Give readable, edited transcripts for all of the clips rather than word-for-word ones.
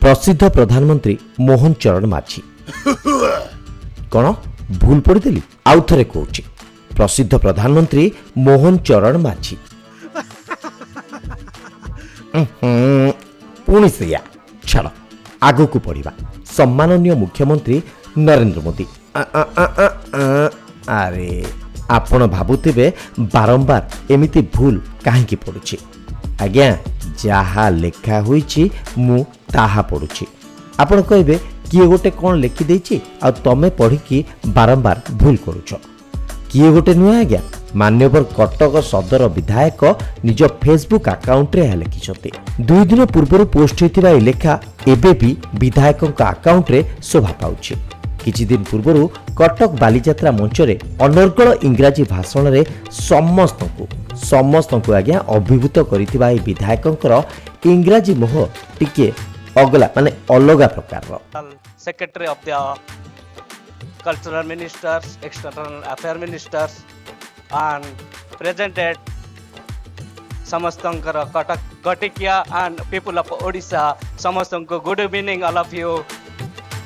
प्रसिद्ध प्रधानमंत्री मोहन चरण माझी कौन भूल पढ़ी आउ थे कौच प्रसिद्ध प्रधानमंत्री मोहन चरण माझी पुणी से छाड़ आग को पढ़ा सम्माननीय मुख्यमंत्री नरेंद्र मोदी अरे आपण भावुवे बारंबार एमिति भूल कहीं पड़ुछि आज्ञा जहा लेखा होईछि मु ताहा पड़ुछि आपण कहबे किए गोटे कौन लिखिदेछि आ तमे पढ़िकी बारंबार भूल करुछ किए गोटे नुहे आज्ञा मान्यवर कटक सदर विधायक निज फेसबुक अकाउंट रे लिखिछथि 2 दिन पूर्व पोस्ट होइतिबा ए लेखा एबे भी विधायक अकाउंट रे शोभा पाउछि किछि दिन पूर्व कटक बालीजात्रा मंच रे अनर्गल इंग्राजी भाषण रे समस्त को आज्ञा अभिभूत करितिबा ए विधायकंकर इंग्राजी मोह टिके अगला माने अलगा प्रकार secretary of the cultural ministers external affair ministers and presented समस्तंकर कटक कटिकिया and people of Odisha समस्तंको good evening all of you.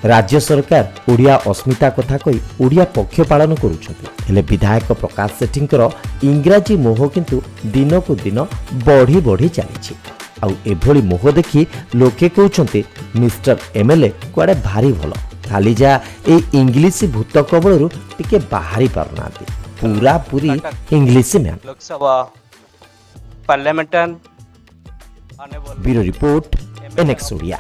राज्य सरकार ओडिया अस्मिता कथा कही ओडिया पक्ष पालन करुछथि हेले विधायक प्रकाश सेठींकर इंग्राजी मोह किंतु दिन को दिन बढ़ी बढ़ी चली आउ एभली मोह देखि लोके कहउछन्ते मिस्टर एमएलए कुआडे भारी भलो खाली जा ए इंग्लिश भूत कबळरू टिके बाहरी पारनाती पूरा पूरी इंग्लिश में लोकसभा पार्लियामेंटन ब्यूरो रिपोर्ट एनएक्स ओडिया।